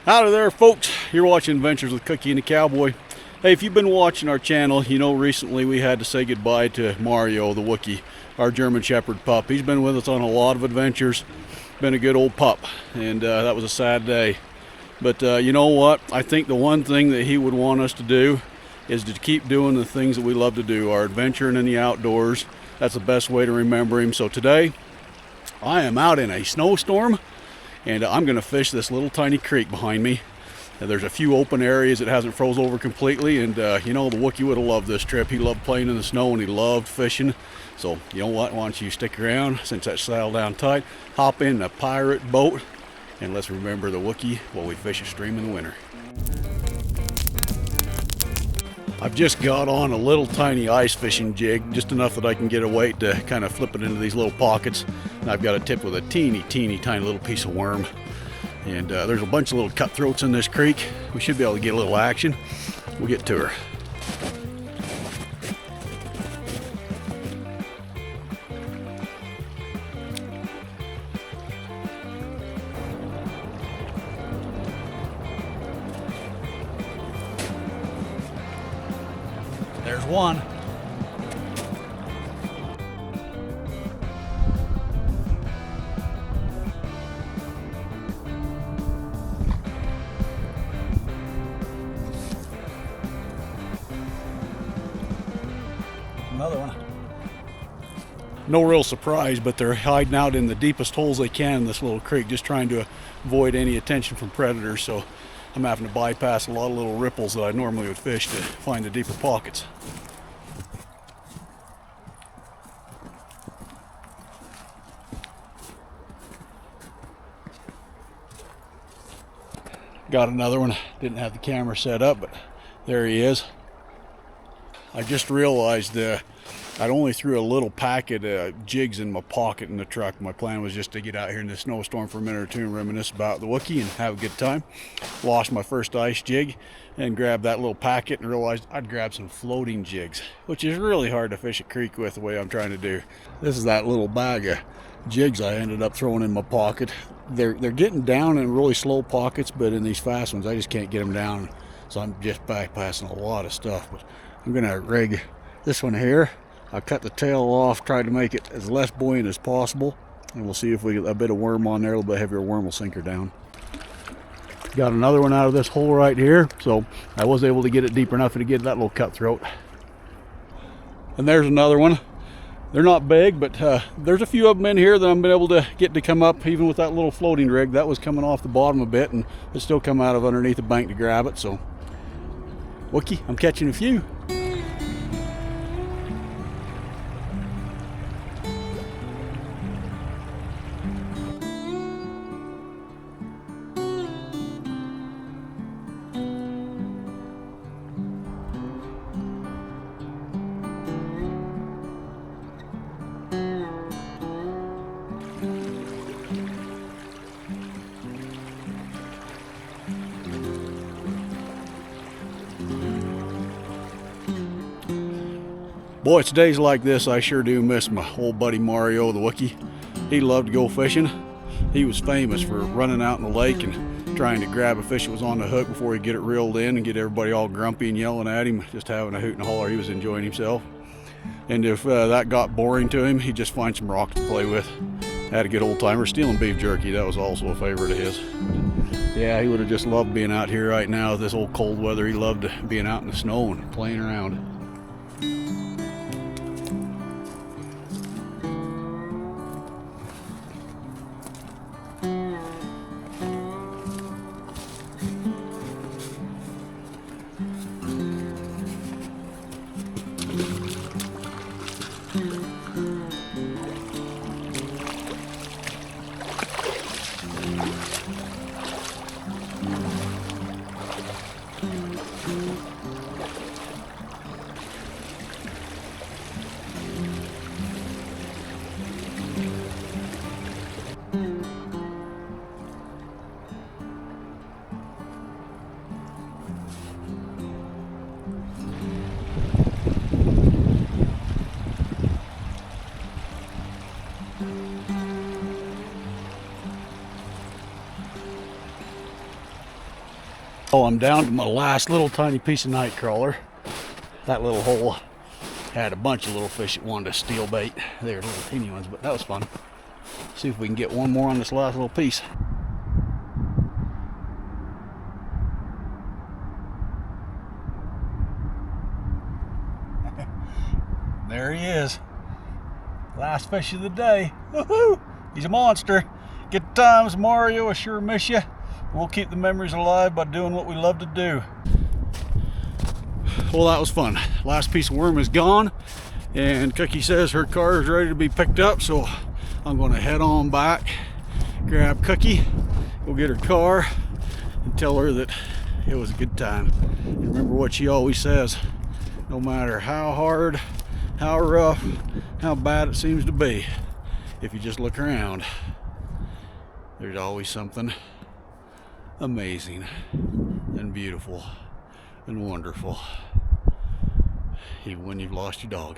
Howdy there, folks. You're watching Adventures with Cookie and the Cowboy. Hey, if you've been watching our channel, you know recently we had to say goodbye to Mario, the Wookie, our German Shepherd pup. He's been with us on a lot of adventures. Been a good old pup, and that was a sad day. But you know what? I think the one thing that he would want us to do is to keep doing the things that we love to do, our adventuring in the outdoors. That's the best way to remember him. So today, I am out in a snowstorm, and I'm going to fish this little tiny creek behind me. And there's a few open areas that hasn't froze over completely, and you know, the Wookie would have loved this trip. He loved playing in the snow and he loved fishing. So you know what, why don't you stick around since that's saddled down tight, hop in the pirate boat, and let's remember the Wookie while we fish a stream in the winter. I've just got on a little tiny ice fishing jig, just enough that I can get a weight to kind of flip it into these little pockets. And I've got a tip with a teeny tiny little piece of worm. And there's a bunch of little cutthroats in this creek. We should be able to get a little action. We'll get to her. There's one. Another one. No real surprise, but they're hiding out in the deepest holes they can in this little creek, just trying to avoid any attention from predators. So I'm having to bypass a lot of little ripples that I normally would fish to find the deeper pockets. Got another one. Didn't have the camera set up, but there he is. I just realized I'd only threw a little packet of jigs in my pocket in the truck. My plan was just to get out here in the snowstorm for a minute or two and reminisce about the Wookie and have a good time. Lost my first ice jig and grabbed that little packet and realized I'd grab some floating jigs, which is really hard to fish a creek with the way I'm trying to do. This is that little bag of jigs I ended up throwing in my pocket. They're getting down in really slow pockets, but in these fast ones I just can't get them down. So I'm just bypassing a lot of stuff. But I'm gonna rig this one here. I cut the tail off, tried to make it as less buoyant as possible, and we'll see if we get a bit of worm on there. A little bit heavier worm will sink her down. Got another one out of this hole right here, so I was able to get it deep enough to get that little cutthroat. And there's another one. They're not big, but there's a few of them in here that I've been able to get to come up, even with that little floating rig. That was coming off the bottom a bit, and it still come out of underneath the bank to grab it. So, Wookie, I'm catching a few. Boy, it's days like this I sure do miss my old buddy Mario, the Wookie. He loved to go fishing. He was famous for running out in the lake and trying to grab a fish that was on the hook before he'd get it reeled in and get everybody all grumpy and yelling at him, just having a hoot and a holler. He was enjoying himself. And if that got boring to him, he'd just find some rocks to play with. Had a good old time. Or stealing beef jerky, that was also a favorite of his. Yeah, he would have just loved being out here right now with this old cold weather. He loved being out in the snow and playing around. Oh, I'm down to my last little tiny piece of night crawler. That little hole had a bunch of little fish that wanted to steal bait. They were little teeny ones, but that was fun. See if we can get one more on this last little piece. There he is. Last fish of the day. Woohoo! He's a monster. Good times, Mario. I sure miss you. We'll keep the memories alive by doing what we love to do. Well, that was fun. Last piece of worm is gone, and Cookie says her car is ready to be picked up, so I'm going to head on back, grab Cookie, go get her car, and tell her that it was a good time. And remember what she always says: no matter how hard, how rough, how bad it seems to be, if you just look around, there's always something amazing and beautiful and wonderful, even when you've lost your dog.